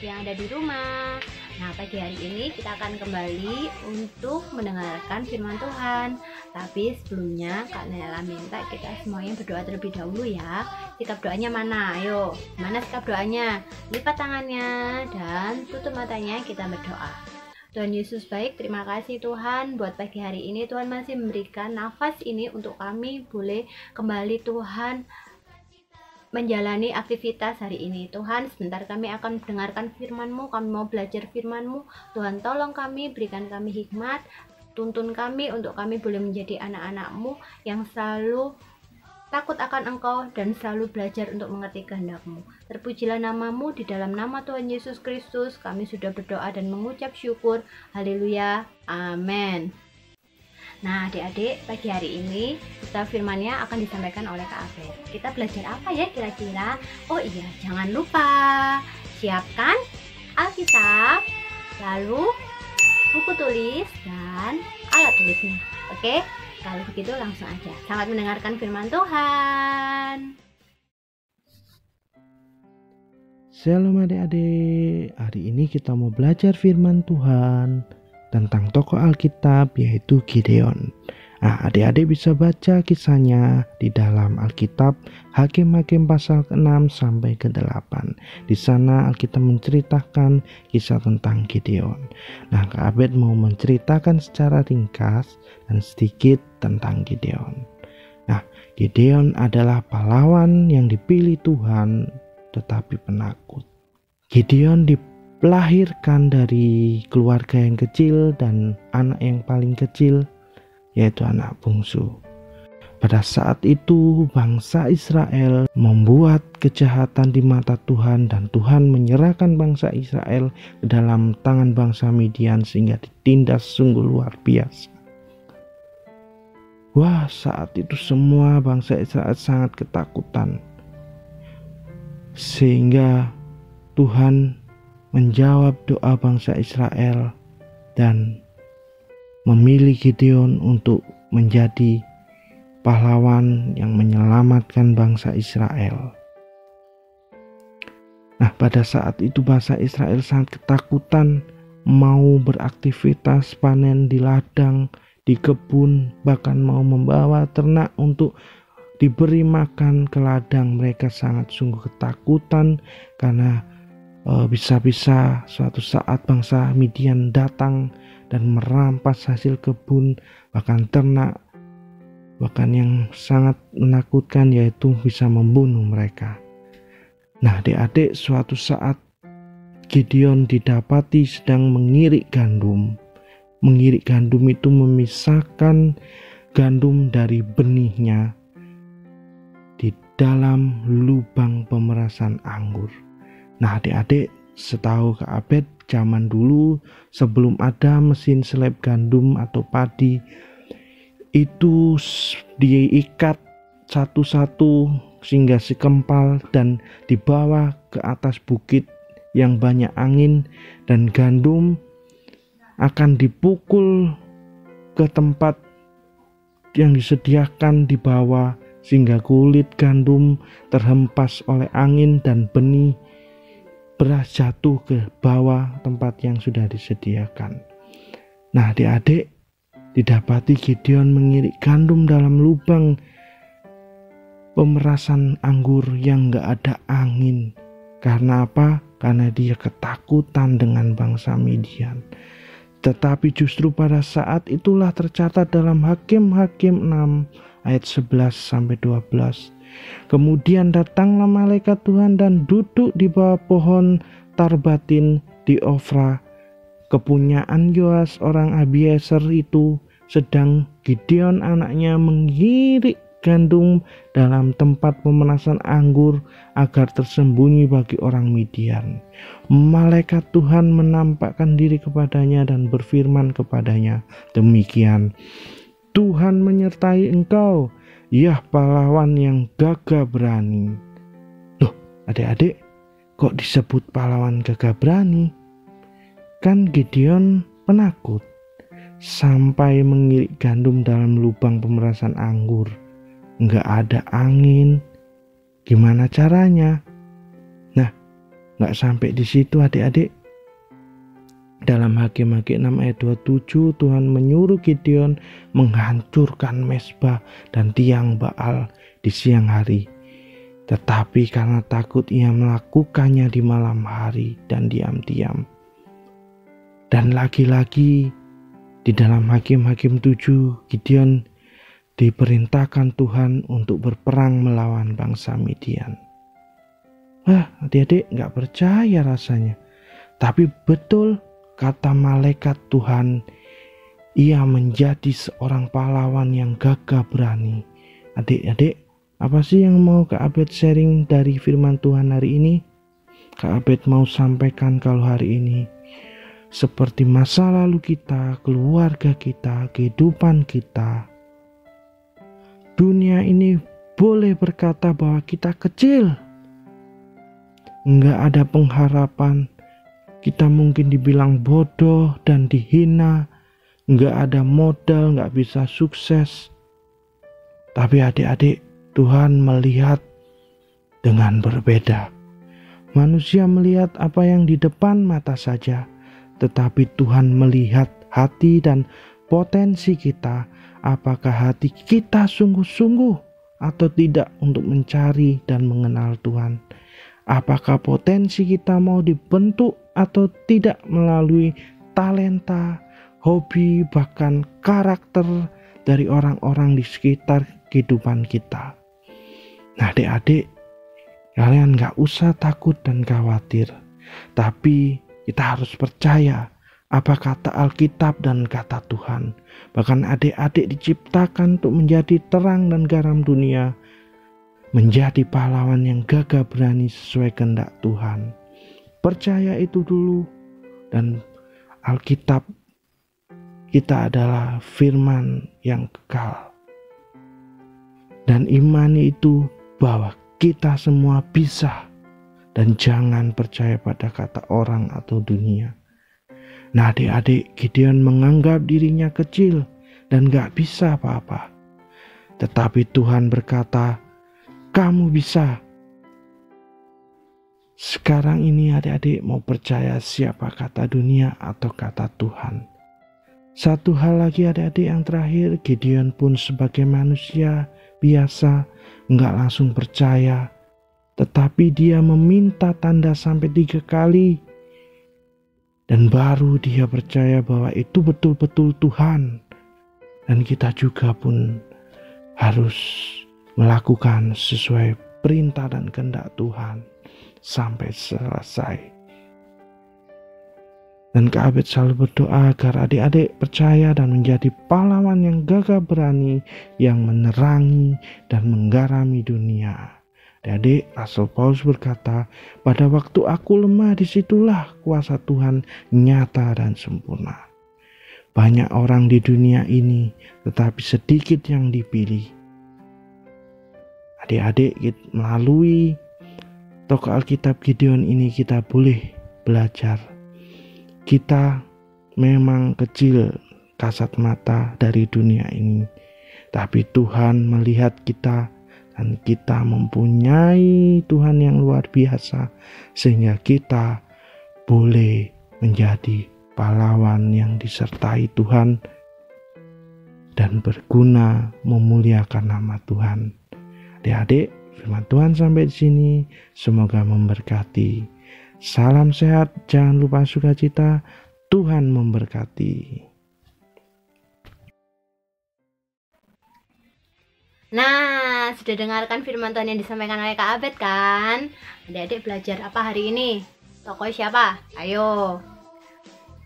yang ada di rumah. Nah, pagi hari ini kita akan kembali untuk mendengarkan firman Tuhan. Tapi sebelumnya Kak Nela minta kita semuanya berdoa terlebih dahulu ya. Sikap doanya mana? Ayo, mana sikap doanya? Lipat tangannya dan tutup matanya, kita berdoa. Tuhan Yesus baik, terima kasih Tuhan buat pagi hari ini. Tuhan masih memberikan nafas ini untuk kami boleh kembali Tuhan menjalani aktivitas hari ini. Tuhan, sebentar kami akan mendengarkan firman-Mu, kami mau belajar firman-Mu. Tuhan, tolong kami, berikan kami hikmat, tuntun kami untuk kami boleh menjadi anak-anak-Mu yang selalu takut akan Engkau dan selalu belajar untuk mengerti kehendak-Mu. Terpujilah nama-Mu, di dalam nama Tuhan Yesus Kristus kami sudah berdoa dan mengucap syukur. Haleluya, amin. Nah, adik-adik, pagi hari ini kita firmannya akan disampaikan oleh Kak Abed. Kita belajar apa ya kira-kira? Oh iya, jangan lupa siapkan Alkitab, lalu buku tulis dan alat tulisnya. Oke, kalau begitu langsung aja. Selamat mendengarkan firman Tuhan. Shalom adik-adik, hari ini kita mau belajar firman Tuhan tentang tokoh Alkitab yaitu Gideon. Nah, adik-adik bisa baca kisahnya di dalam Alkitab Hakim-Hakim pasal ke-6 sampai ke-8. Di sana Alkitab menceritakan kisah tentang Gideon. Nah, Kak Abed mau menceritakan secara ringkas dan sedikit tentang Gideon. Nah, Gideon adalah pahlawan yang dipilih Tuhan tetapi penakut. Gideon dilahirkan dari keluarga yang kecil dan anak yang paling kecil, yaitu anak bungsu. Pada saat itu bangsa Israel membuat kejahatan di mata Tuhan dan Tuhan menyerahkan bangsa Israel ke dalam tangan bangsa Midian sehingga ditindas sungguh luar biasa. Wah, saat itu semua bangsa Israel sangat ketakutan. Sehingga Tuhan menjawab doa bangsa Israel dan memilih Gideon untuk menjadi pahlawan yang menyelamatkan bangsa Israel. Nah, pada saat itu bangsa Israel sangat ketakutan, mau beraktivitas panen di ladang, di kebun, bahkan mau membawa ternak untuk diberi makan ke ladang. Mereka sangat sungguh ketakutan karena bisa-bisa suatu saat bangsa Midian datang dan merampas hasil kebun, bahkan ternak, bahkan yang sangat menakutkan yaitu bisa membunuh mereka. Nah, adik-adik, suatu saat Gideon didapati sedang mengirik gandum. Mengirik gandum itu memisahkan gandum dari benihnya di dalam lubang pemerasan anggur. Nah, adik-adik, setahu Kak Abed, zaman dulu sebelum ada mesin seleb gandum atau padi, itu diikat satu-satu sehingga sekempal dan dibawa ke atas bukit yang banyak angin, dan gandum akan dipukul ke tempat yang disediakan di bawah sehingga kulit gandum terhempas oleh angin dan benih beras jatuh ke bawah tempat yang sudah disediakan. Nah, adik-adik, didapati Gideon mengirik gandum dalam lubang pemerasan anggur yang gak ada angin. Karena apa? Karena dia ketakutan dengan bangsa Midian. Tetapi justru pada saat itulah tercatat dalam Hakim-Hakim 6 ayat 11 sampai 12. Kemudian datanglah malaikat Tuhan dan duduk di bawah pohon Tarbatin di Ofra, kepunyaan Yoas orang Abiezer itu, sedang Gideon anaknya mengirik gandum dalam tempat pemanasan anggur agar tersembunyi bagi orang Midian. Malaikat Tuhan menampakkan diri kepadanya dan berfirman kepadanya, demikian, Tuhan menyertai engkau, ya pahlawan yang gagah berani. Loh, adik-adik, kok disebut pahlawan gagah berani? Kan Gideon penakut, sampai mengirik gandum dalam lubang pemerasan anggur. Nggak ada angin, gimana caranya? Nah, Nggak sampai di situ adik-adik. Dalam Hakim-Hakim 6 ayat 27, Tuhan menyuruh Gideon menghancurkan mezbah dan tiang Baal di siang hari. Tetapi karena takut ia melakukannya di malam hari dan diam-diam. Dan lagi-lagi di dalam Hakim-Hakim 7, Gideon diperintahkan Tuhan untuk berperang melawan bangsa Midian. Wah, adik-adik gak percaya rasanya. Tapi betul kata malaikat Tuhan, ia menjadi seorang pahlawan yang gagah berani. Adik-adik, apa sih yang mau Kak Abed sharing dari firman Tuhan hari ini? Kak Abed mau sampaikan kalau hari ini, seperti masa lalu kita, keluarga kita, kehidupan kita, dunia ini boleh berkata bahwa kita kecil, nggak ada pengharapan. Kita mungkin dibilang bodoh dan dihina, nggak ada modal, nggak bisa sukses. Tapi adik-adik, Tuhan melihat dengan berbeda. Manusia melihat apa yang di depan mata saja, tetapi Tuhan melihat hati dan potensi kita. Apakah hati kita sungguh-sungguh atau tidak untuk mencari dan mengenal Tuhan? Apakah potensi kita mau dibentuk atau tidak melalui talenta, hobi, bahkan karakter dari orang-orang di sekitar kehidupan kita? Nah adik-adik, kalian gak usah takut dan khawatir. Tapi kita harus percaya apa kata Alkitab dan kata Tuhan. Bahkan adik-adik diciptakan untuk menjadi terang dan garam dunia, menjadi pahlawan yang gagah berani sesuai kehendak Tuhan. Percaya itu dulu. Dan Alkitab kita adalah firman yang kekal. Dan imani itu bahwa kita semua bisa. Dan jangan percaya pada kata orang atau dunia. Nah adik-adik, Gideon menganggap dirinya kecil dan gak bisa apa-apa. Tetapi Tuhan berkata, kamu bisa. Sekarang ini adik-adik mau percaya siapa kata dunia atau kata Tuhan. Satu hal lagi adik-adik yang terakhir, Gideon pun sebagai manusia biasa enggak langsung percaya. Tetapi dia meminta tanda sampai 3 kali. Dan baru dia percaya bahwa itu betul-betul Tuhan. Dan kita juga pun harus melakukan sesuai perintah dan kehendak Tuhan sampai selesai. Dan Kak Abed selalu berdoa agar adik-adik percaya dan menjadi pahlawan yang gagah berani, yang menerangi dan menggarami dunia. Adik, Rasul Paulus berkata, pada waktu aku lemah disitulah kuasa Tuhan nyata dan sempurna. Banyak orang di dunia ini, tetapi sedikit yang dipilih. Adik-adik, melalui tokoh Alkitab Gideon ini kita boleh belajar. Kita memang kecil kasat mata dari dunia ini, tapi Tuhan melihat kita dan kita mempunyai Tuhan yang luar biasa, sehingga kita boleh menjadi pahlawan yang disertai Tuhan dan berguna memuliakan nama Tuhan. Adik-adik, firman Tuhan sampai di sini, semoga memberkati. Salam sehat, jangan lupa sukacita, Tuhan memberkati. Nah, sudah dengarkan firman Tuhan yang disampaikan oleh Kak Abed kan? Adik-adik belajar apa hari ini? Tokoh siapa? Ayo.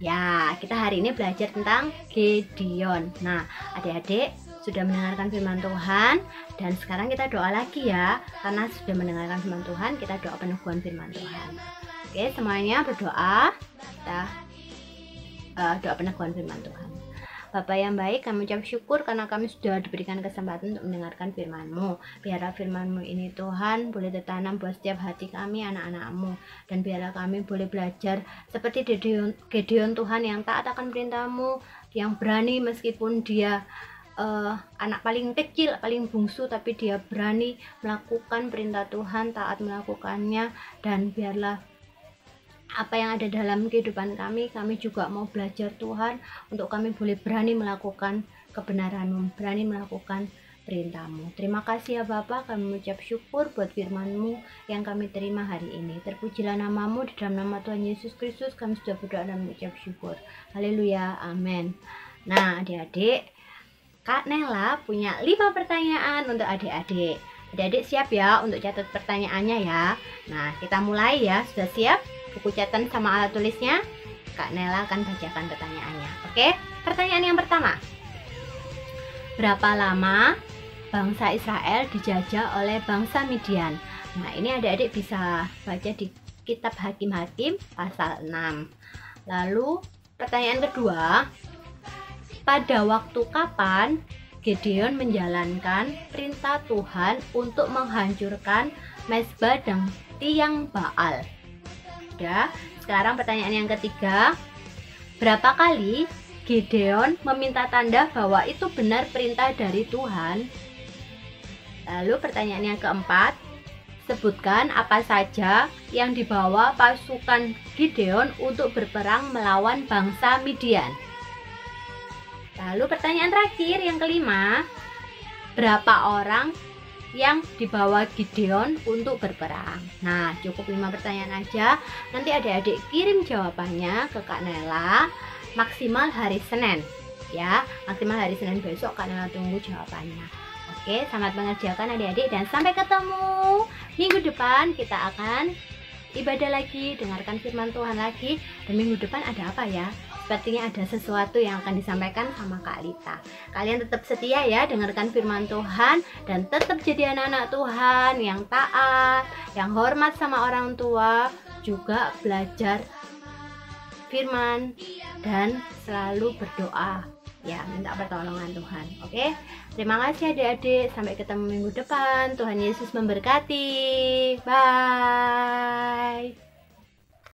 Ya, kita hari ini belajar tentang Gideon. Nah, adik-adik sudah mendengarkan firman Tuhan, dan sekarang kita doa lagi ya. Karena sudah mendengarkan firman Tuhan, kita doa peneguhan firman Tuhan. Oke, semuanya berdoa. Kita doa peneguhan firman Tuhan. Bapa yang baik, kami ucap syukur karena kami sudah diberikan kesempatan untuk mendengarkan firman-Mu. Biarlah firman-Mu ini Tuhan boleh tertanam buat setiap hati kami, anak-anak-Mu. Dan biarlah kami boleh belajar seperti Gideon Tuhan yang taat akan perintah-Mu, yang berani meskipun dia anak paling kecil, paling bungsu, tapi dia berani melakukan perintah Tuhan, taat melakukannya. Dan biarlah apa yang ada dalam kehidupan kami juga mau belajar Tuhan, untuk kami boleh berani melakukan kebenaran-Mu, berani melakukan perintah-Mu. Terima kasih ya Bapa, kami mengucap syukur buat firman-Mu yang kami terima hari ini. Terpujilah nama-Mu, di dalam nama Tuhan Yesus Kristus kami sudah berdoa dan mengucap syukur. Haleluya, amin. Nah adik-adik, Kak Nela punya 5 pertanyaan untuk adik-adik. Adik-adik siap ya untuk catat pertanyaannya ya. Nah kita mulai ya, sudah siap? Buku catatan sama alat tulisnya? Kak Nela akan bacakan pertanyaannya. Oke, pertanyaan yang pertama. Berapa lama bangsa Israel dijajah oleh bangsa Midian? Nah ini adik-adik bisa baca di kitab Hakim-Hakim pasal 6. Lalu pertanyaan kedua, pada waktu kapan Gideon menjalankan perintah Tuhan untuk menghancurkan mezbah dan tiang Baal? Ya, sekarang pertanyaan yang ketiga, berapa kali Gideon meminta tanda bahwa itu benar perintah dari Tuhan? Lalu pertanyaan yang keempat, sebutkan apa saja yang dibawa pasukan Gideon untuk berperang melawan bangsa Midian. Lalu pertanyaan terakhir yang kelima, berapa orang yang dibawa Gideon untuk berperang? Nah cukup 5 pertanyaan aja. Nanti adik-adik kirim jawabannya ke Kak Nela maksimal hari Senin ya, maksimal hari Senin besok. Kak Nela tunggu jawabannya. Oke, selamat mengerjakan adik-adik dan sampai ketemu minggu depan. Kita akan ibadah lagi, dengarkan firman Tuhan lagi. Dan minggu depan ada apa ya? Sepertinya ada sesuatu yang akan disampaikan sama Kak Lita. Kalian tetap setia ya, dengarkan firman Tuhan dan tetap jadi anak-anak Tuhan yang taat, yang hormat sama orang tua, juga belajar firman dan selalu berdoa ya, minta pertolongan Tuhan. Oke, terima kasih adik-adik, sampai ketemu minggu depan. Tuhan Yesus memberkati. Bye.